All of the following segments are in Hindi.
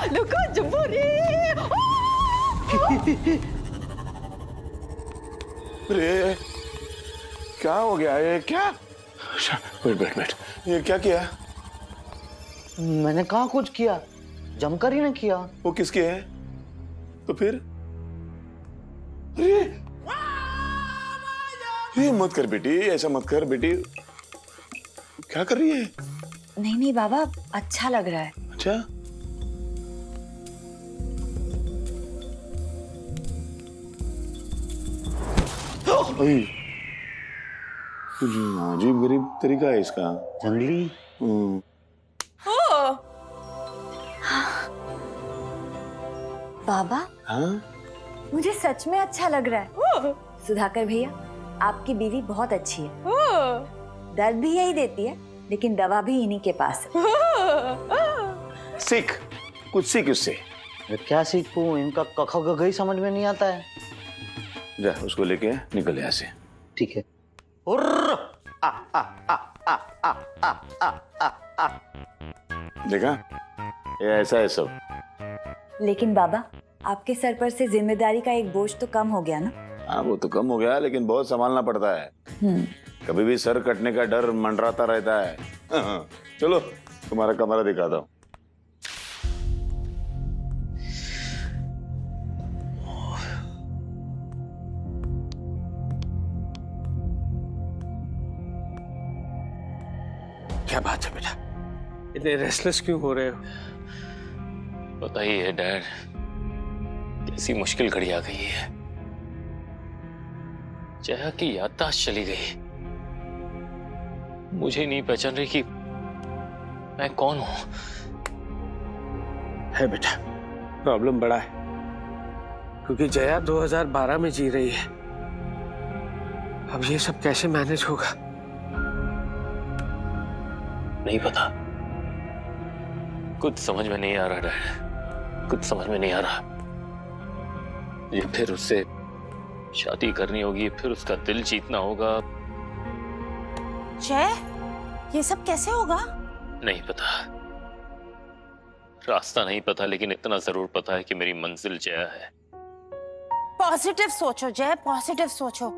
लुका बुरी। अरे क्या हो गया? ये क्या? वेट, ये क्या किया? मैंने कहा कुछ किया, जमकर ही नहीं किया। वो किसके है? तो फिर? अरे ये मत कर बेटी, ऐसा मत कर बेटी। क्या कर रही है? नहीं नहीं बाबा, अच्छा लग रहा है। अच्छा, कुछ अजीब गरीब तरीका है इसका। जंगली। बाबा हाँ? मुझे सच में अच्छा लग रहा है। सुधाकर भैया, आपकी बीवी बहुत अच्छी है। दर्द भी यही देती है, लेकिन दवा भी इन्हीं के पास है। सीख, कुछ सीख उससे। क्या सीखूं? इनका कखा गघा ही समझ में नहीं आता है। जा उसको लेके निकल यहाँ से। ठीक है। देखा, ये ऐसा है सब। लेकिन बाबा, आपके सर पर से जिम्मेदारी का एक बोझ तो कम हो गया ना? हाँ वो तो कम हो गया, लेकिन बहुत संभालना पड़ता है। कभी भी सर कटने का डर मंडराता रहता है। चलो तुम्हारा कमरा दिखाता हूँ। क्या बात है बेटा, इतने रेस्टलेस क्यों हो रहे हो? पता ही है डैड, कैसी मुश्किल घड़ी आ गई है। जया की याददाश्त चली गई, मुझे नहीं पहचान रही कि मैं कौन हूं। है बेटा, प्रॉब्लम बड़ा है, क्योंकि जया 2012 में जी रही है। अब ये सब कैसे मैनेज होगा? नहीं पता, कुछ समझ में नहीं आ रहा डैड, कुछ समझ में नहीं आ रहा। ये फिर उससे शादी करनी होगी, फिर उसका दिल जीतना होगा। जय, ये सब कैसे होगा? नहीं पता, रास्ता नहीं पता, लेकिन इतना जरूर पता है कि मेरी मंजिल जया है। पॉजिटिव सोचो जय, पॉजिटिव सोचो।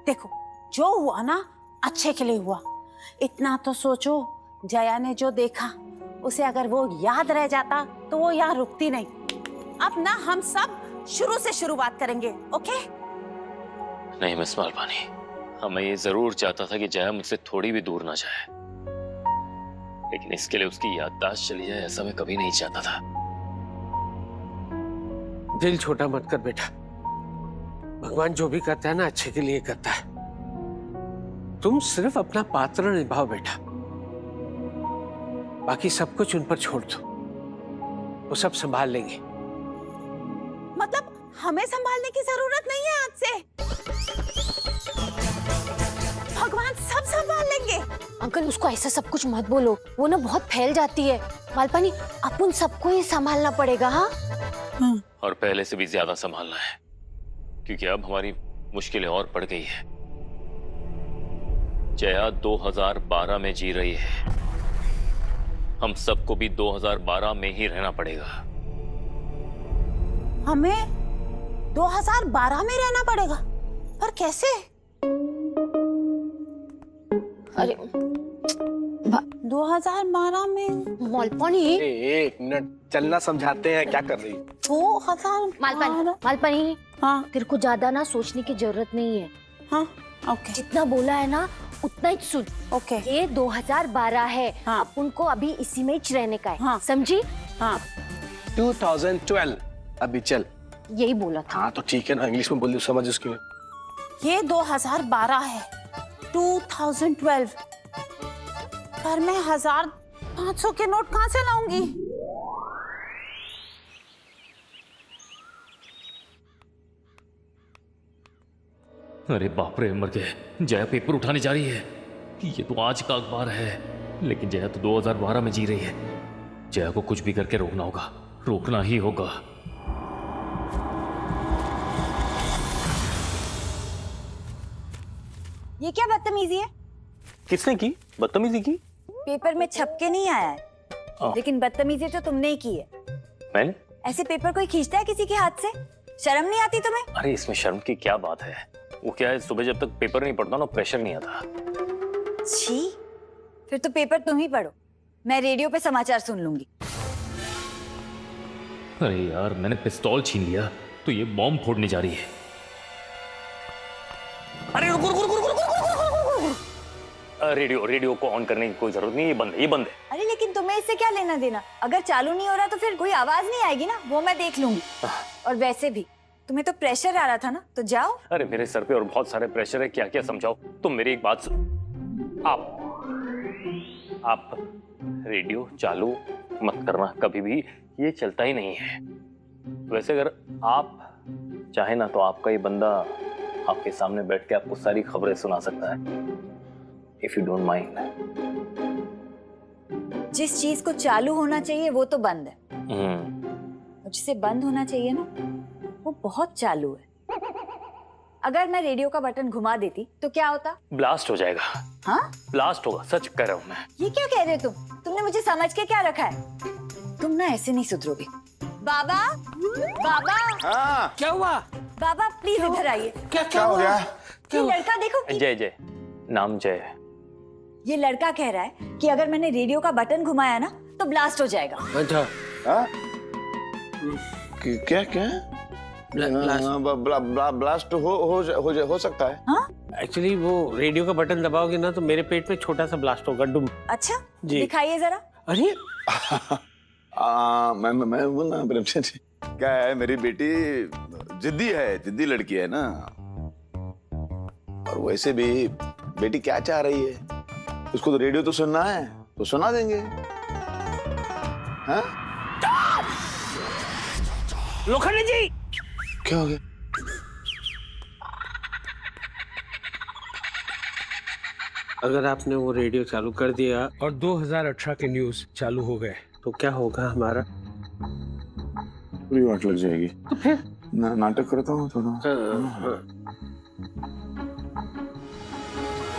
देखो, जो हुआ ना अच्छे के लिए हुआ। इतना तो सोचो, जया ने जो देखा उसे अगर वो याद रह जाता तो वो यहाँ रुकती नहीं। अब ना हम सब शुरू से शुरुआत करेंगे, ओके? नहीं मिस मालवानी, हाँ मैं ये जरूर चाहता था कि जया मुझसे थोड़ी भी दूर ना जाए, लेकिन इसके लिए उसकी याददाश्त चली जाए ऐसा मैं कभी नहीं चाहता था। दिल छोटा मत कर बेटा, भगवान जो भी करता है ना अच्छे के लिए करता है। तुम सिर्फ अपना पात्र निभाओ बेटा, बाकी सब कुछ उन पर छोड़ दो, वो सब संभाल लेंगे। मतलब हमें संभालने की जरूरत नहीं है आज से, भगवान सब संभाल लेंगे। अंकल उसको ऐसा सब कुछ मत बोलो, वो ना बहुत फैल जाती है। मालपानी, अपन सबको ही संभालना पड़ेगा। हाँ, और पहले से भी ज्यादा संभालना है, क्योंकि अब हमारी मुश्किलें और बढ़ गई है। जया 2012 में जी रही है, हम सबको भी 2012 में ही रहना पड़ेगा। हमें 2012 में रहना पड़ेगा? पर कैसे? अरे 2012 में? मालपानी, एक मिनट, चलना समझाते हैं, क्या कर रही है? 2012? मालपानी, हाँ तेरे को ज्यादा ना सोचने की जरूरत नहीं है। हाँ, ओके जितना बोला है ना उतना ही सुन। ओके। ये 2012 है, हाँ। अपन को अभी इसी में ही रहने का है। हाँ। समझी? हाँ 2012 अभी चल। यही बोला था। हाँ तो ठीक है ना, इंग्लिश में बोल दो, समझ उसकी। ये 2012 है, 2012। पर मैं 1500 के नोट कहाँ से लाऊंगी? अरे बाप रे, मर गए। जया पेपर उठाने जा रही है। ये तो आज का अखबार है, लेकिन जया तो 2012 में जी रही है। जया को कुछ भी करके रोकना होगा, रोकना ही होगा। ये क्या बदतमीजी है? किसने की बदतमीजी की? पेपर में छप के नहीं आया है, लेकिन बदतमीजी तो तुमने ही की है। मैंने? ऐसे पेपर कोई खींचता है किसी के हाथ से? शर्म नहीं आती तुम्हें? अरे इसमें शर्म की क्या बात है? वो क्या है, सुबह जब तक पेपर नहीं पढ़ता ना प्रेशर नहीं आता। छी, फिर तो पेपर तुम ही पढ़ो, मैं रेडियो पे समाचार सुन लूंगी। अरे यार, मैंने पिस्तौल छीन लिया तो ये बॉम्ब फोड़ने जा रही है। अरे रुको रुको रुको रुको रुको रुको रुको। रेडियो को ऑन करने की कोई जरूरत नहीं, ये बंद है, ये बंद है। अरे लेकिन तुम्हें इससे क्या लेना देना? अगर चालू नहीं हो रहा तो फिर कोई आवाज नहीं आएगी ना, वो मैं देख लूंगी। और वैसे भी तुम्हें तो प्रेशर आ रहा था ना, तो जाओ। अरे मेरे सर पे और बहुत सारे प्रेशर है, क्या क्या समझाओ। तुम मेरी एक बात आप रेडियो चालू मत करना कभी भी, ये चलता ही नहीं है। वैसे अगर आप चाहे ना तो आपका ये बंदा आपके सामने बैठ के आपको सारी खबरें सुना सकता है, इफ यू डोंट माइंड। जिस चीज को चालू होना चाहिए वो तो बंद है, और जिसे बंद होना चाहिए ना वो बहुत चालू है। अगर मैं रेडियो का बटन घुमा देती तो क्या होता? ब्लास्ट हो जाएगा। हाँ, ब्लास्ट होगा, सच कह रहा हूं मैं। ये क्या कह रहे हो तुमने मुझे समझ के क्या रखा है? तुम ना ऐसे नहीं सुधरोगे। बाबा, बाबा। हाँ। क्या हुआ? बाबा प्लीज इधर आइए। क्या हो गया? ये लड़का देखो कि... जय नाम जय है। ये लड़का कह रहा है कि अगर मैंने रेडियो का बटन घुमाया ना तो ब्लास्ट हो जाएगा। अच्छा, हाँ? क्या क्या? ब्लास्ट हो सकता है। हाँ? एक्चुअली वो रेडियो का बटन दबाओगे ना तो मेरे पेट में छोटा सा ब्लास्ट होगा, डुम। अच्छा जी। दिखाइए जरा। अरे मैं वो ना प्रेमचंद जी, क्या है, मेरी बेटी जिद्दी है, जिद्दी लड़की है ना। और वैसे भी बेटी क्या चाह रही है, उसको तो रेडियो तो सुनना है, तो सुना देंगे। हाँ? लोखंडे जी, क्या हो गया? अगर आपने वो रेडियो चालू कर दिया और 2018 के न्यूज चालू हो गए तो क्या होगा हमारा? पूरी वाट लग जाएगी। तो फिर नाटक करता हूँ थोड़ा।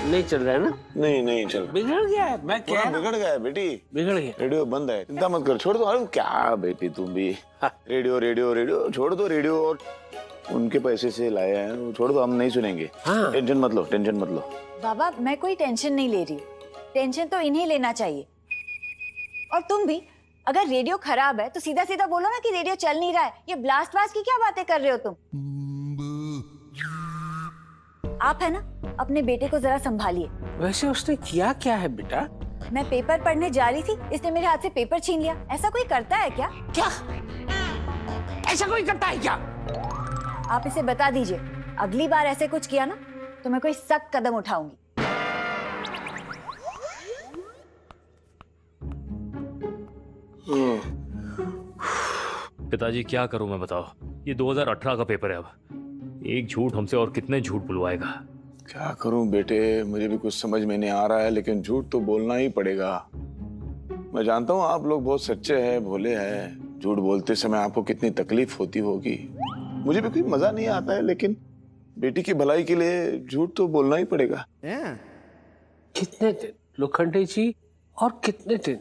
नहीं चल रहा है ना? नहीं चल रहा। बिगड़ गया है, मैं क्या बिगड़ गया है बेटी, बिगड़ गया। रेडियो बंद है, चिंता मत कर, छोड़ दो। अरे क्या बेटी तुम भी, रेडियो छोड़ दो। रेडियो और उनके पैसे से लाए हैं, वो छोड़ दो, हम नहीं सुनेंगे। हाँ। टेंशन मत लो। बाबा मैं कोई टेंशन नहीं ले रही हूँ, टेंशन तो इन्हें लेना चाहिए। और तुम भी, अगर रेडियो खराब है तो सीधा सीधा बोलो ना कि रेडियो चल नहीं रहा है। ये ब्लास्ट की क्या बातें कर रहे हो तुम? आप है ना, अपने बेटे को जरा संभालिए। वैसे उसने किया क्या है बेटा? मैं पेपर पढ़ने जा रही थी, इसने मेरे हाथ से पेपर छीन लिया। ऐसा कोई करता है क्या? क्या ऐसा कोई करता है क्या? आप इसे बता दीजिए, अगली बार ऐसे कुछ किया ना तो मैं कोई सख्त कदम उठाऊंगी। पिताजी क्या करूं मैं, बताओ। ये 2018 का पेपर है, अब एक झूठ हमसे और कितने झूठ बुलवाएगा। क्या करूं बेटे, मुझे भी कुछ समझ में नहीं आ रहा है, लेकिन झूठ तो बोलना ही पड़ेगा। मैं जानता हूं आप लोग बहुत सच्चे हैं, भोले हैं। झूठ बोलते समय आपको कितनी तकलीफ होती होगी, मुझे भी कोई मजा नहीं आता है, लेकिन बेटी की भलाई के लिए झूठ तो बोलना ही पड़ेगा। कितने दिन लोखंडे जी, और कितने दिन?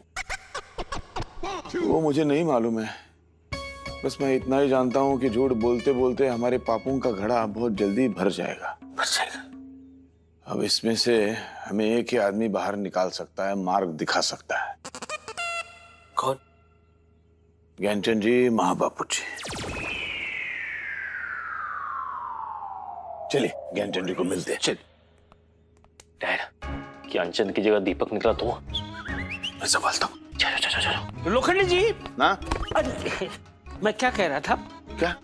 वो मुझे नहीं मालूम है, बस मैं इतना ही जानता हूँ कि झूठ बोलते बोलते हमारे पापों का घड़ा बहुत जल्दी भर जाएगा। अब इसमें से हमें एक ही आदमी बाहर निकाल सकता है, मार्ग दिखा सकता है। कौन? ज्ञानचंद जी, महाबापू जी। चलिए ज्ञानचंद जी को मिलते हैं। चल। डैड, ज्ञानचंद की जगह दीपक निकला तो मैं संभालता हूँ। चलो। लोखंडे जी ना, अरे मैं क्या कह रहा था? क्या?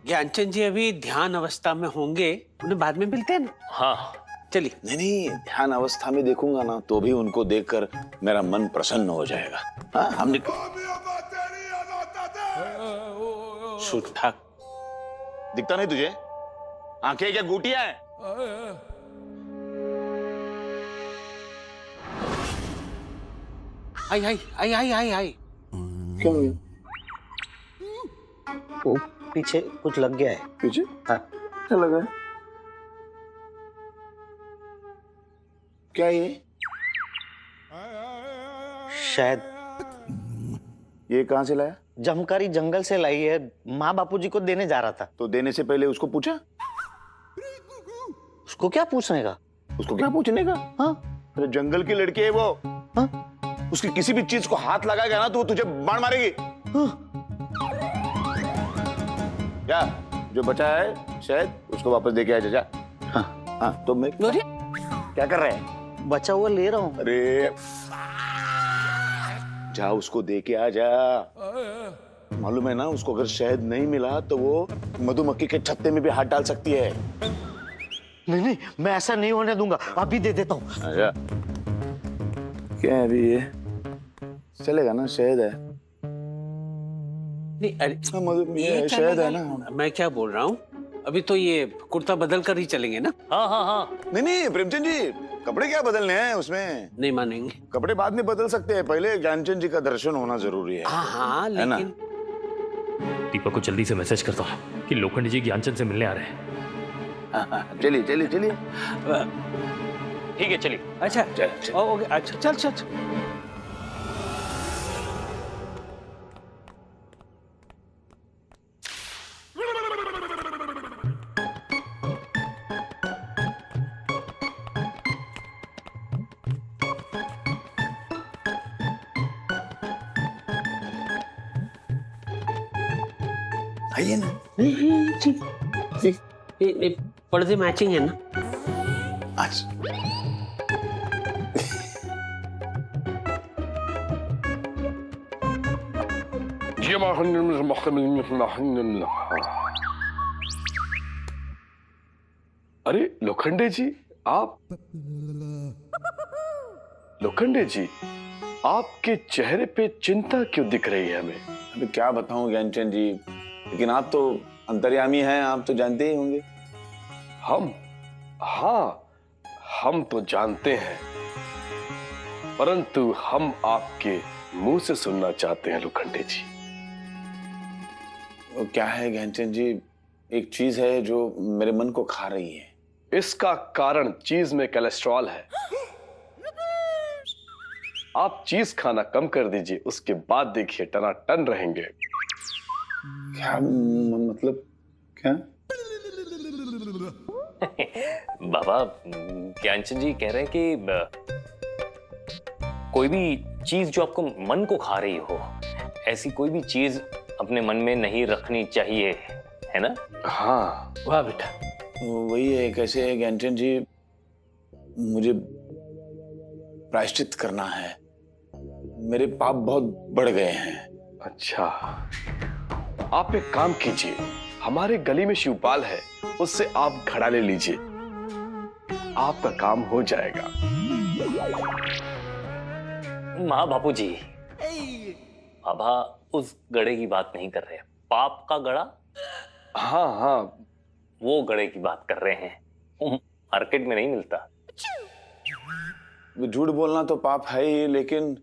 ज्ञानचंद जी अभी ध्यान अवस्था में होंगे, उन्हें बाद में मिलते हैं ना? हाँ चलिए। नहीं, ध्यान अवस्था में देखूंगा ना तो भी उनको देखकर मेरा मन प्रसन्न हो जाएगा। हाँ, हम ठाक दिखता नहीं तुझे? आंखें क्या गुटिया है? आई। क्यों? वो पीछे कुछ लग गया है। पीछे? हाँ। क्या लगा है? क्या ये? शायद ये कहाँ से लाया? जमकारी जंगल से लाई है, माँ बापूजी को देने जा रहा था। तो देने से पहले उसको पूछा? उसको क्या पूछने का? उसको क्या पूछने का? हाँ अरे जंगल की लड़की है वो। हाँ उसकी किसी भी चीज को हाथ लगाएगा ना तो वो तुझे बाण मारेगी। हाँ। क्या जो बचा है शायद उसको वापस दे के आ जा। हाँ हाँ तो मैं क्या कर रहे हैं? बचा हुआ ले रहा हूँ। अरे जा उसको दे के आ जा। मालूम है ना उसको अगर शहद नहीं मिला तो वो मधुमक्खी के छत्ते में भी हाथ डाल सकती है। नहीं नहीं, मैं ऐसा नहीं होने दूंगा, अभी दे देता हूँ। आजा। क्या है अभी ये? चलेगा ना, शहद है। नहीं अरे ये शहद है ना। मैं क्या बोल रहा हूँ, अभी तो ये कुर्ता बदल कर ही चलेंगे ना। हाँ हाँ हाँ। नहीं प्रेमचंद जी, कपड़े क्या बदलने हैं उसमें? नहीं मानेंगे। कपड़े बाद में बदल सकते हैं, पहले ज्ञानचंद जी का दर्शन होना जरूरी है। हाँ हाँ है ना? लेकिन दीपक को जल्दी से मैसेज करता हूँ कि लोखंड जी ज्ञानचंद से मिलने आ रहे हैं। चलिए चलिए चलिए। ठीक है चलिए। अच्छा चल। ओके अच्छा चल चल चल। आइए ना। ये पर्दे मैचिंग है ना। आज अरे लोखंडे जी, आप लोखंडे जी, आपके चेहरे पे चिंता क्यों दिख रही है हमें? अभी क्या बताऊं ज्ञानचंद जी, लेकिन आप तो अंतर्यामी हैं, आप तो जानते ही होंगे। हम? हाँ, हम तो जानते हैं, परंतु हम आपके मुंह से सुनना चाहते हैं लोखंडे जी। वो क्या है ज्ञानचंद जी, एक चीज है जो मेरे मन को खा रही है। इसका कारण चीज में कोलेस्ट्रॉल है। आप चीज खाना कम कर दीजिए, उसके बाद देखिए टनाटन रहेंगे। क्या मतलब क्या? बाबा ज्ञानचंद जी कह रहे हैं कि कोई भी चीज जो आपको मन को खा रही हो, ऐसी कोई भी चीज अपने मन में नहीं रखनी चाहिए, है ना? हाँ। वाह बेटा। वही है, कैसे है ज्ञानचंद जी, मुझे प्रायश्चित करना है, मेरे पाप बहुत बढ़ गए हैं। अच्छा, आप एक काम कीजिए, हमारे गली में शिवपाल है, उससे आप घड़ा ले लीजिए, आपका काम हो जाएगा। माँ बापूजी, बाबा उस गड़े की बात नहीं कर रहे, पाप का गड़ा, हाँ हाँ, वो गड़े की बात कर रहे हैं, वो मार्केट में नहीं मिलता। झूठ बोलना तो पाप है ही, लेकिन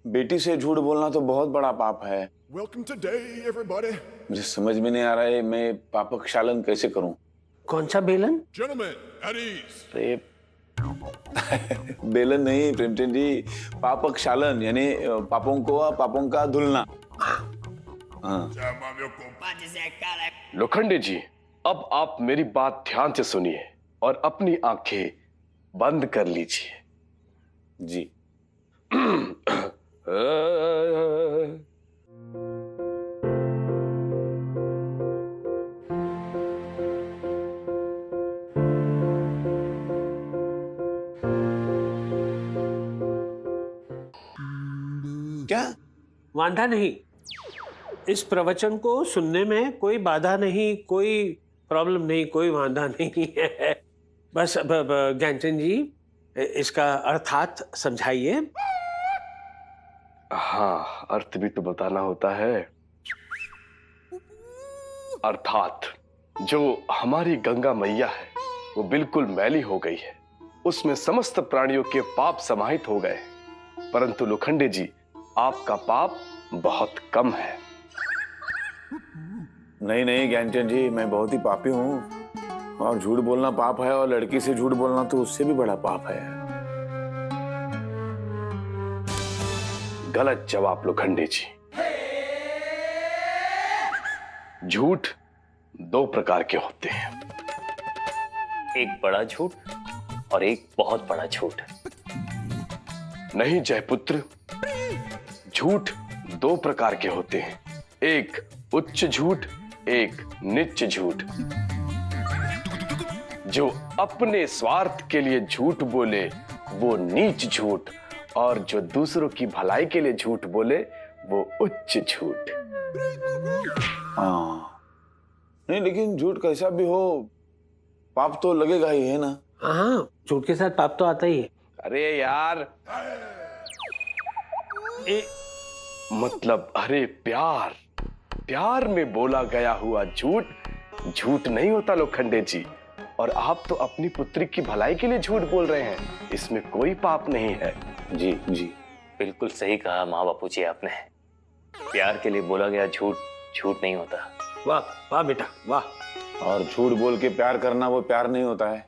बेटी से झूठ बोलना तो बहुत बड़ा पाप है। Welcome to day, everybody. मुझे समझ में नहीं आ रहा है मैं पापक क्षालन कैसे करूं। कौन सा बेलन? Gentlemen, at ease. अरे बेलन नहीं प्रेमचंद जी, पापक क्षालन यानी पापों का धुलना। हाँ। लोखंडे जी, अब आप मेरी बात ध्यान से सुनिए और अपनी आंखें बंद कर लीजिए। जी। क्या? वांधा नहीं, इस प्रवचन को सुनने में कोई बाधा नहीं, कोई प्रॉब्लम नहीं, कोई वांधा नहीं है। बस ज्ञानचंद जी इसका अर्थात समझाइए। हाँ, अर्थ भी तो बताना होता है। अर्थात जो हमारी गंगा मैया है वो बिल्कुल मैली हो गई है, उसमें समस्त प्राणियों के पाप समाहित हो गए, परंतु लोखंडे जी आपका पाप बहुत कम है। नहीं ज्ञानचंद जी, मैं बहुत ही पापी हूँ, और झूठ बोलना पाप है, और लड़की से झूठ बोलना तो उससे भी बड़ा पाप है। गलत जवाब लोखंडे जी। झूठ दो प्रकार के होते हैं, एक बड़ा झूठ और एक बहुत बड़ा झूठ। नहीं जयपुत्र, झूठ दो प्रकार के होते हैं, एक उच्च झूठ, एक नीच झूठ। जो अपने स्वार्थ के लिए झूठ बोले वो नीच झूठ, और जो दूसरों की भलाई के लिए झूठ बोले वो उच्च झूठ। हाँ, नहीं लेकिन झूठ कैसा भी हो पाप तो लगेगा ही, है ना? हाँ, झूठ के साथ पाप तो आता ही है। अरे यार, मतलब अरे प्यार, प्यार में बोला गया हुआ झूठ झूठ नहीं होता लोखंडे जी। और आप तो अपनी पुत्री की भलाई के लिए झूठ बोल रहे हैं, इसमें कोई पाप नहीं है। जी जी, बिल्कुल सही कहा माँ बापू जी आपने। प्यार के लिए बोला गया झूठ झूठ नहीं होता। वाह वाह बेटा वाह। और झूठ बोल के प्यार करना वो प्यार नहीं होता है।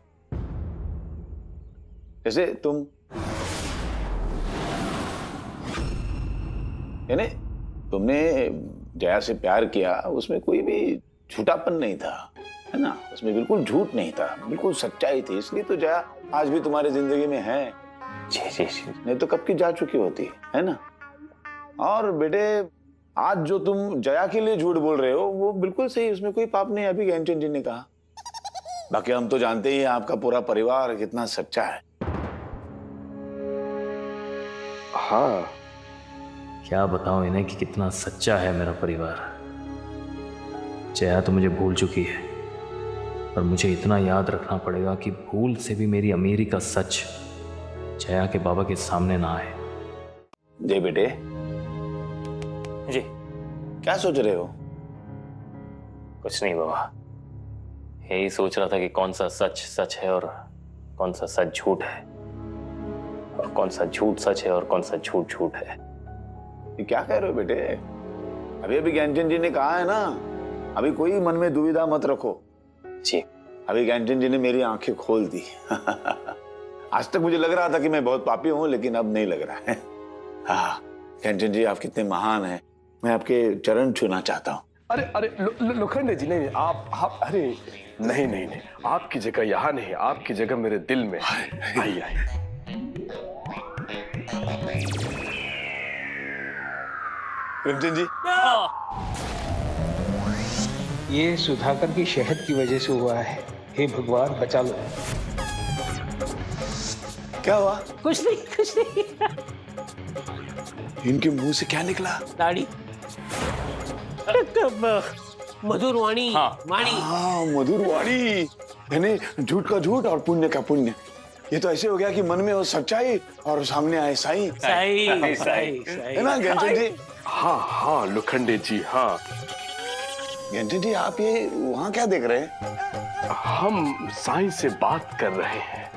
जैसे तुम, यानी तुमने जया से प्यार किया, उसमें कोई भी झूठापन नहीं था, है ना? उसमें बिल्कुल झूठ नहीं था, बिल्कुल सच्चाई थी। इसलिए तो जया आज भी तुम्हारी जिंदगी में है। जी जी जी। नहीं तो कब की जा चुकी होती है ना? और बेटे, आज जो तुम जया के लिए झूठ बोल रहे हो वो बिल्कुल सही, उसमें कोई पाप नहीं, अभी ज्ञानचंद जी ने कहा। बाकी हम तो जानते ही हैं आपका पूरा परिवार कितना सच्चा है। हाँ, क्या बताऊं इन्हें कि कितना सच्चा है मेरा परिवार। जया तो मुझे भूल चुकी है, पर मुझे इतना याद रखना पड़ेगा कि भूल से भी मेरी अमीरी का सच जया के बाबा के सामने ना आए। जय बेटे, जी क्या सोच रहे हो? कुछ नहीं बाबा, यही सोच रहा था कि कौन सा सच सच है और कौन सा सच झूठ है, और कौन सा झूठ सच है और कौन सा झूठ झूठ है। ये क्या कह रहे हो बेटे? अभी अभी ज्ञानचंद जी ने कहा है ना, अभी कोई मन में दुविधा मत रखो। जी, अभी ज्ञानचंद जी ने मेरी आंखें खोल दी। आज तक मुझे लग रहा था कि मैं बहुत पापी हूं, लेकिन अब नहीं लग रहा है। हाँ ज्ञानचंद जी, आप कितने महान हैं, मैं आपके चरण छूना चाहता हूँ। अरे अरे लोखंडे जी, नहीं आप अरे नहीं नहीं नहीं, आपकी जगह यहाँ नहीं, आपकी जगह मेरे दिल में। आइए आइए। प्रेमचंद जी, ये सुधाकर की शहद की वजह से हुआ है। हे भगवान बचा लो। क्या हुआ? कुछ नहीं कुछ नहीं। इनके मुंह से क्या निकला? दाढ़ी। मधुर वाणी। हाँ। वाणी। हाँ, मधुर वाणी, यानी झूठ का झूठ और पुण्य का पुण्य। ये तो ऐसे हो गया कि मन में हो सच्चाई और सामने आए साईं। सही सही है ना ज्ञानचंद जी? हाँ हाँ लोखंडे जी, हाँ। ज्ञानचंद जी, आप ये वहाँ क्या देख रहे हैं? हम साईं से बात कर रहे हैं।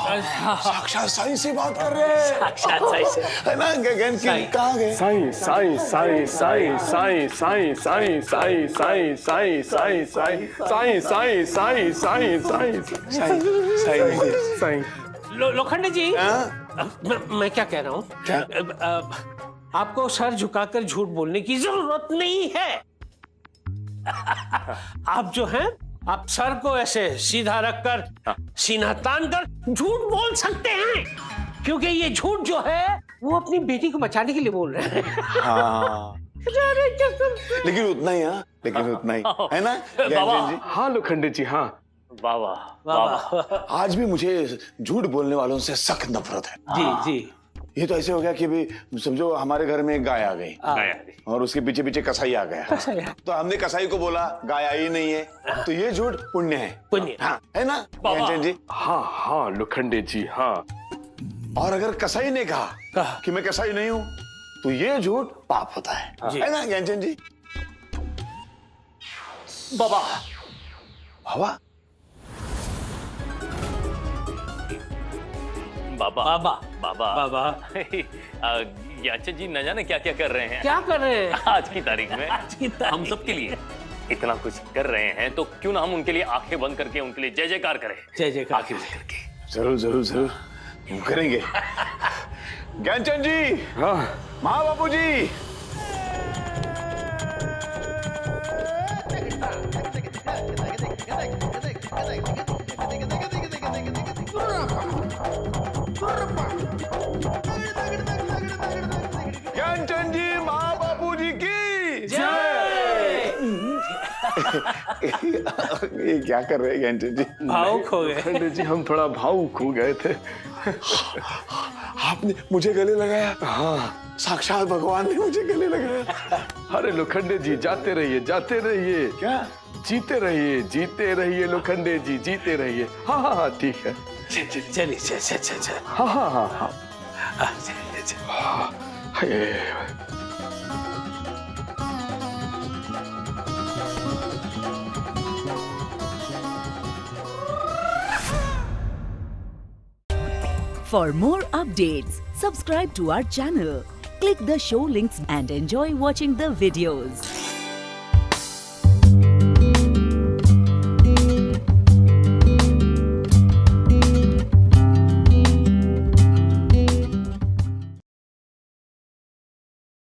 साक्षात साईं से बात कर रहे हैं। साक्षात साईं से। है ना? ज्ञान कहाँ गए? साईं साईं साईं साईं साईं साईं साईं साईं साईं साईं साईं साईं साईं साईं साईं साईं साईं साईं। लोखंडे जी, हाँ? मैं क्या कह रहा हूँ? क्या? आपको सर झुकाकर झूठ बोलने की जरूरत नहीं है। आप जो हैं, आप सर को ऐसे सीधा रखकर सीना तान कर झूठ बोल सकते हैं, क्योंकि ये झूठ जो है वो अपनी बेटी को बचाने के लिए बोल रहे हैं। हाँ, लेकिन उतना ही, हाँ, लेकिन उतना ही, है ना ज्ञानचंद जी? हाँ लोखंडे जी, हाँ। बाबा बाबा, आज भी मुझे झूठ बोलने वालों से सख्त नफरत है। जी जी। ये तो ऐसे हो गया कि भी समझो हमारे घर में एक गाय आ गई और उसके पीछे पीछे कसाई आ गया, तो हमने कसाई को बोला गाय आई नहीं है, तो ये झूठ पुण्य है। पुण्य। हाँ, है ना ज्ञानचंद जी? हाँ हाँ लोखंडे जी, हाँ। और अगर कसाई ने कहा कि मैं कसाई नहीं हूं, तो ये झूठ पाप होता है ना ज्ञानचंद जी? बाबा बाबा बाबा बाबा बाबा बाबा ज्ञानचंद जी न जाने क्या क्या कर रहे हैं क्या कर रहे हैं आज की तारीख में। हम सब के लिए इतना कुछ कर रहे हैं, तो क्यों ना हम उनके लिए आंखें बंद करके उनके लिए जय जयकार करें। जय जयकार। आंखें बंद करके। जरूर जरूर जरूर करेंगे। ज्ञानचंद जी, हाँ महाबापू जी, ज्ञानचंद जी, महाबापू जी की ये क्या कर रहे हैं ज्ञानचंद जी? भावुक हो गए। लोखंडे जी हम थोड़ा भावुक हो गए थे। आपने मुझे गले लगाया? हाँ, साक्षात भगवान ने मुझे गले लगाया। अरे लोखंडे जी जाते रहिए, जाते रहिए। क्या? जीते रहिए लोखंडे जी, जीते रहिए। हाँ हाँ हाँ ठीक है। चलिए चल। हाँ हाँ हाँ हाँ। For more updates, subscribe to our channel, click the show links and enjoy watching the videos.